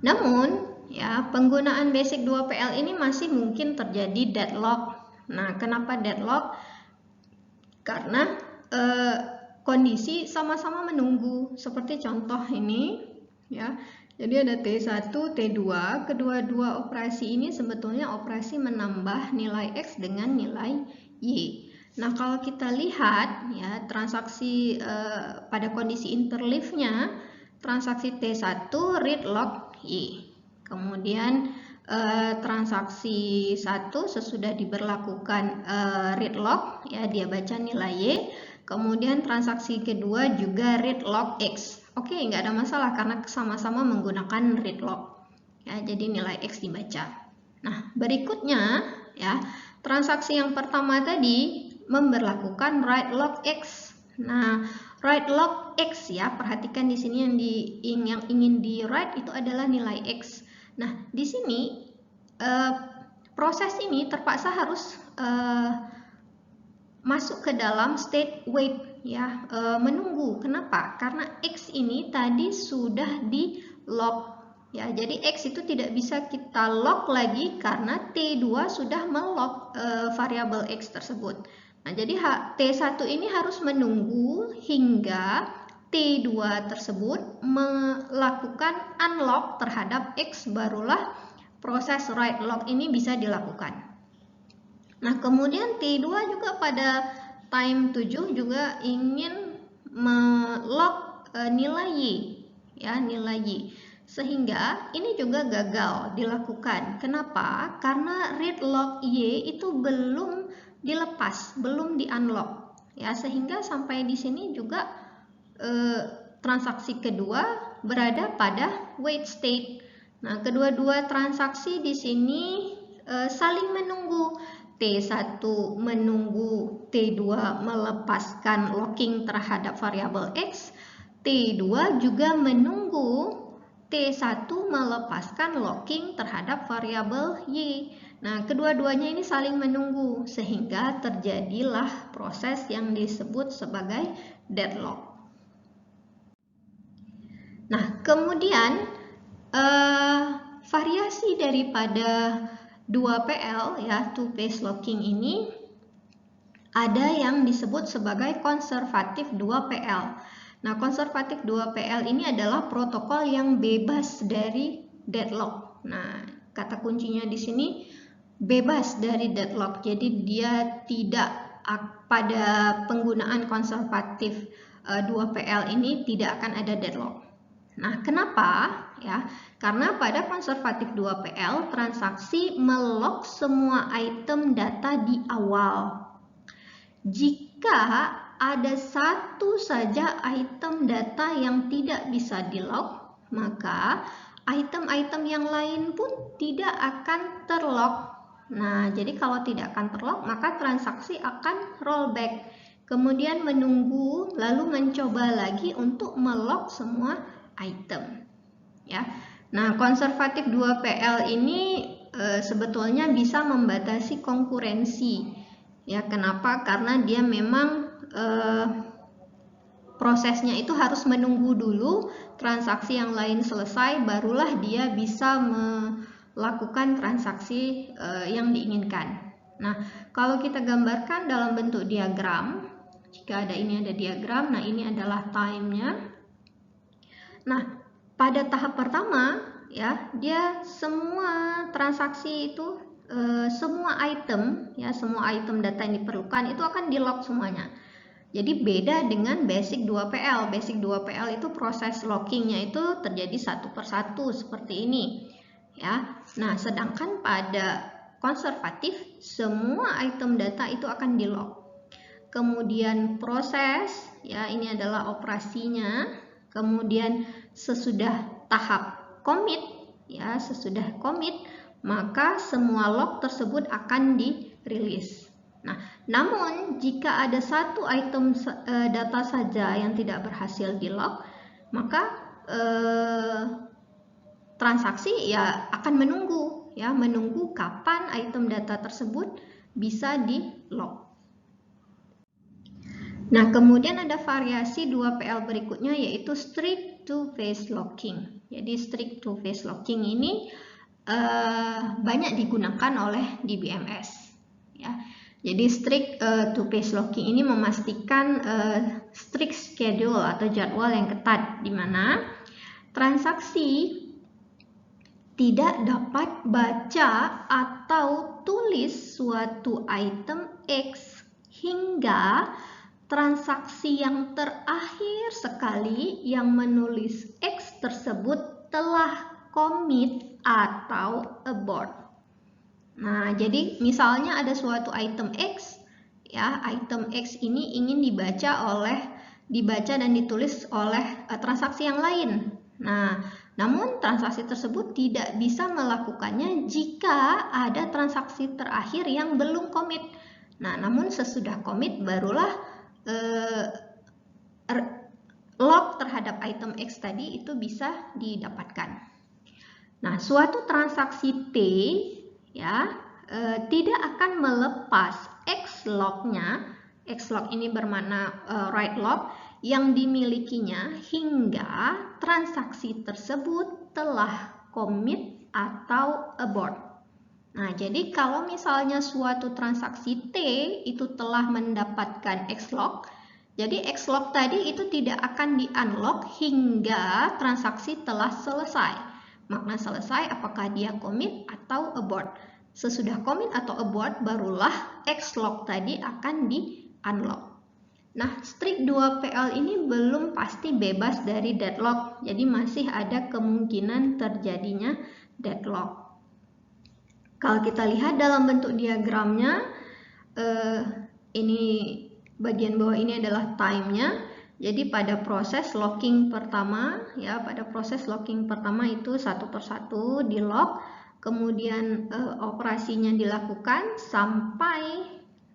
namun ya penggunaan basic 2PL ini masih mungkin terjadi deadlock. Nah, kenapa deadlock? Karena kondisi sama-sama menunggu, seperti contoh ini ya. Jadi ada T1, T2, kedua-dua operasi ini sebetulnya operasi menambah nilai X dengan nilai Y. Nah, kalau kita lihat ya transaksi pada kondisi interleave-nya, transaksi T1 read log Y. Kemudian transaksi 1 sesudah diberlakukan read log ya, dia baca nilai Y. Kemudian transaksi kedua juga read log X. Oke, nggak ada masalah karena sama-sama menggunakan read log. Ya, jadi nilai X dibaca. Nah, berikutnya ya, transaksi yang pertama tadi memberlakukan write log X. Nah, write log X ya, perhatikan di sini yang ingin di write itu adalah nilai X. Nah, di sini proses ini terpaksa harus masuk ke dalam state wait ya, menunggu. Kenapa? Karena X ini tadi sudah di lock ya, jadi X itu tidak bisa kita lock lagi karena T2 sudah melock variabel X tersebut. Nah, jadi T1 ini harus menunggu hingga T2 tersebut melakukan unlock terhadap X, barulah proses write lock ini bisa dilakukan. Nah, kemudian T2 juga pada time 7 juga ingin melock nilai Y ya, nilai Y. Sehingga ini juga gagal dilakukan. Kenapa? Karena read log Y itu belum dilepas, belum di-unlock ya, sehingga sampai di sini juga transaksi kedua berada pada wait state. Nah, kedua-dua transaksi di sini saling menunggu. T1 menunggu T2 melepaskan locking terhadap variabel X. T2 juga menunggu T1 melepaskan locking terhadap variabel Y. Nah, kedua-duanya ini saling menunggu sehingga terjadilah proses yang disebut sebagai deadlock. Nah, kemudian variasi daripada 2PL ya, two phase locking ini ada yang disebut sebagai konservatif 2PL. Nah, konservatif 2PL ini adalah protokol yang bebas dari deadlock. Nah, kata kuncinya di sini bebas dari deadlock. Jadi dia tidak, pada penggunaan konservatif 2PL ini tidak akan ada deadlock. Nah, kenapa? Ya, karena pada konservatif 2PL transaksi melock semua item data di awal. Jika ada satu saja item data yang tidak bisa di-lock, maka item-item yang lain pun tidak akan terlock. Nah, jadi kalau tidak akan terlock, maka transaksi akan rollback. Kemudian menunggu, lalu mencoba lagi untuk melock semua item ya. Nah, konservatif 2PL ini sebetulnya bisa membatasi konkurensi ya. Kenapa? Karena dia memang prosesnya itu harus menunggu dulu transaksi yang lain selesai, barulah dia bisa melakukan transaksi yang diinginkan. Nah, kalau kita gambarkan dalam bentuk diagram, jika ini ada diagram, nah ini adalah time-nya. Nah, pada tahap pertama ya, dia semua transaksi itu semua item ya, semua item data yang diperlukan itu akan di-lock semuanya. Jadi beda dengan basic 2PL. Basic 2PL itu proses lockingnya itu terjadi satu persatu seperti ini ya. Nah, sedangkan pada konservatif semua item data itu akan di-lock. Kemudian proses ya, ini adalah operasinya. Kemudian sesudah tahap commit ya, sesudah commit maka semua lock tersebut akan dirilis. Nah, namun jika ada satu item data saja yang tidak berhasil di lock, maka transaksi ya akan menunggu ya, menunggu kapan item data tersebut bisa di lock. Nah, kemudian ada variasi 2PL berikutnya yaitu strict two-phase locking. Jadi strict two-phase locking ini banyak digunakan oleh DBMS. Ya. Jadi strict two-phase locking ini memastikan strict schedule atau jadwal yang ketat, di mana transaksi tidak dapat baca atau tulis suatu item X hingga transaksi yang terakhir sekali yang menulis X tersebut telah commit atau abort. Nah, jadi misalnya ada suatu item X, ya, item X ini ingin dibaca dan ditulis oleh transaksi yang lain. Nah, namun transaksi tersebut tidak bisa melakukannya jika ada transaksi terakhir yang belum komit. Nah, namun sesudah komit barulah log terhadap item X tadi itu bisa didapatkan. Nah, suatu transaksi T ya tidak akan melepas X log-nya. X log ini bermakna write log yang dimilikinya hingga transaksi tersebut telah commit atau abort. Nah, jadi kalau misalnya suatu transaksi T itu telah mendapatkan X log, jadi X log tadi itu tidak akan di-unlock hingga transaksi telah selesai. Makna selesai apakah dia commit atau abort. Sesudah commit atau abort barulah X log tadi akan di-unlock. Nah, strict 2PL ini belum pasti bebas dari deadlock, jadi masih ada kemungkinan terjadinya deadlock. Kalau kita lihat dalam bentuk diagramnya, ini bagian bawah ini adalah time-nya. Jadi pada proses locking pertama, ya, pada proses locking pertama itu satu persatu di lock, kemudian operasinya dilakukan sampai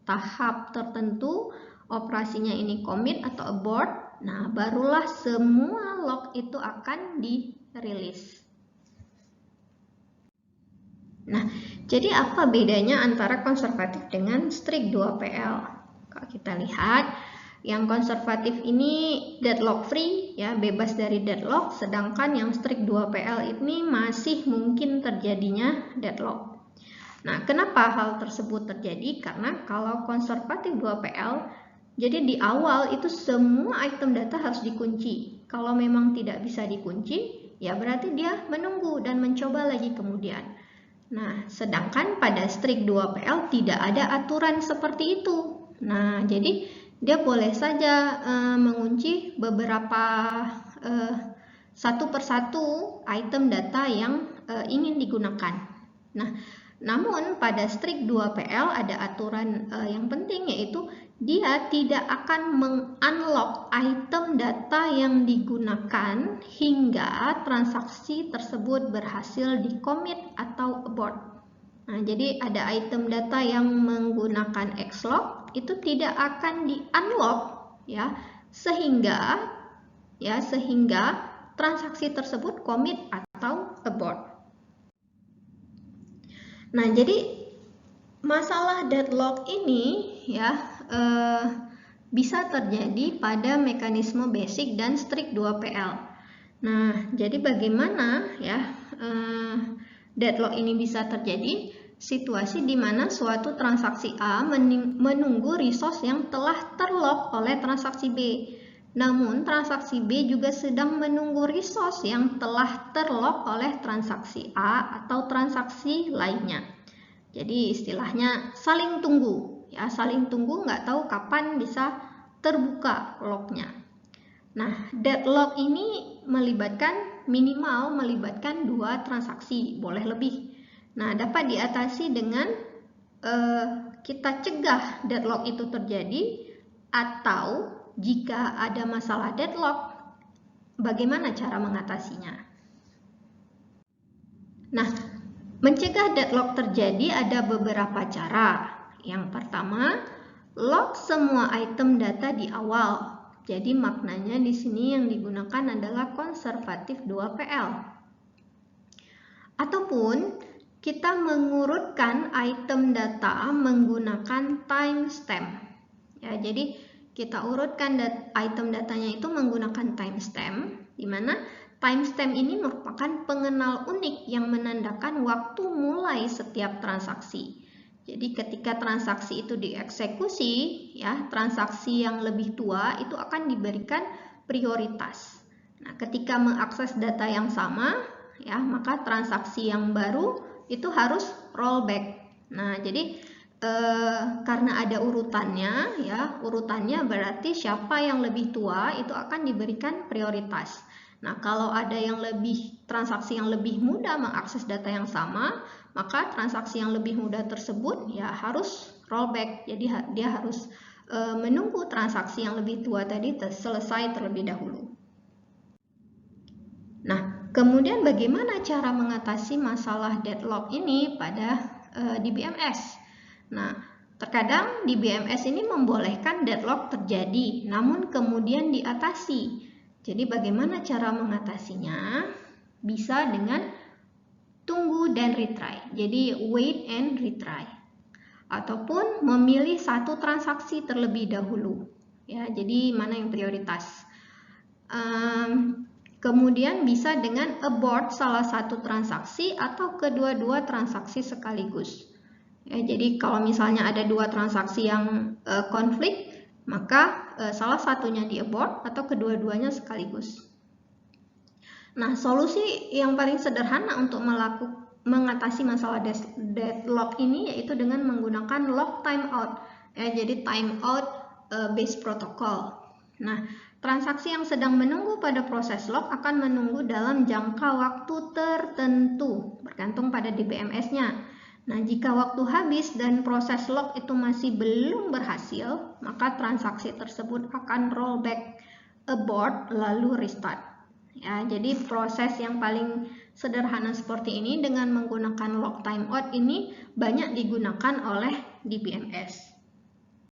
tahap tertentu. Operasinya ini commit atau abort, nah barulah semua log itu akan dirilis. Nah, jadi apa bedanya antara konservatif dengan strict 2PL? Kalau kita lihat, yang konservatif ini deadlock free, ya, bebas dari deadlock, sedangkan yang strict 2PL ini masih mungkin terjadinya deadlock. Nah, kenapa hal tersebut terjadi? Karena kalau konservatif 2PL, jadi di awal itu semua item data harus dikunci. Kalau memang tidak bisa dikunci, ya berarti dia menunggu dan mencoba lagi kemudian. Nah, sedangkan pada strict 2PL tidak ada aturan seperti itu. Nah, jadi dia boleh saja mengunci beberapa satu persatu item data yang ingin digunakan. Nah, namun pada strict 2PL ada aturan yang penting, yaitu dia tidak akan mengunlock item data yang digunakan hingga transaksi tersebut berhasil di-commit atau abort. Nah, jadi ada item data yang menggunakan X-log itu tidak akan di-unlock, ya, sehingga transaksi tersebut commit atau abort. Nah, jadi masalah deadlock ini, ya, bisa terjadi pada mekanisme basic dan strict 2PL. Nah, jadi bagaimana, ya, deadlock ini bisa terjadi? Situasi di mana suatu transaksi A menunggu resource yang telah terlock oleh transaksi B. Namun transaksi B juga sedang menunggu resource yang telah terlock oleh transaksi A atau transaksi lainnya. Jadi istilahnya saling tunggu, ya, saling tunggu, nggak tahu kapan bisa terbuka lognya. Nah, deadlock ini minimal melibatkan 2 transaksi, boleh lebih. Nah, dapat diatasi dengan kita cegah deadlock itu terjadi, atau jika ada masalah deadlock, bagaimana cara mengatasinya? Nah, mencegah deadlock terjadi ada beberapa cara. Yang pertama, lock semua item data di awal. Jadi maknanya di sini yang digunakan adalah konservatif 2PL. Ataupun kita mengurutkan item data menggunakan timestamp. Ya, jadi kita urutkan item datanya itu menggunakan timestamp, di mana timestamp ini merupakan pengenal unik yang menandakan waktu mulai setiap transaksi. Jadi ketika transaksi itu dieksekusi, ya, transaksi yang lebih tua itu akan diberikan prioritas. Nah, ketika mengakses data yang sama, ya, maka transaksi yang baru itu harus rollback. Nah, jadi karena ada urutannya, ya, urutannya berarti siapa yang lebih tua itu akan diberikan prioritas. Nah, kalau ada transaksi yang lebih mudah mengakses data yang sama, maka transaksi yang lebih mudah tersebut ya harus rollback. Jadi dia harus menunggu transaksi yang lebih tua tadi selesai terlebih dahulu. Nah, kemudian bagaimana cara mengatasi masalah deadlock ini pada di BMS? Nah, terkadang di BMS ini membolehkan deadlock terjadi, namun kemudian diatasi. Jadi bagaimana cara mengatasinya? Bisa dengan tunggu dan retry. Jadi wait and retry. Ataupun memilih satu transaksi terlebih dahulu. Ya, jadi mana yang prioritas? Kemudian bisa dengan abort salah satu transaksi atau kedua-dua transaksi sekaligus. Ya, jadi kalau misalnya ada dua transaksi yang konflik, maka salah satunya di abort atau kedua-duanya sekaligus. Nah, solusi yang paling sederhana untuk mengatasi masalah deadlock ini yaitu dengan menggunakan lock timeout. Ya, jadi timeout based protocol. Nah, transaksi yang sedang menunggu pada proses lock akan menunggu dalam jangka waktu tertentu, bergantung pada DBMS-nya. Nah, jika waktu habis dan proses lock itu masih belum berhasil, maka transaksi tersebut akan rollback, abort, lalu restart. Ya, jadi proses yang paling sederhana seperti ini dengan menggunakan lock timeout ini banyak digunakan oleh DBMS.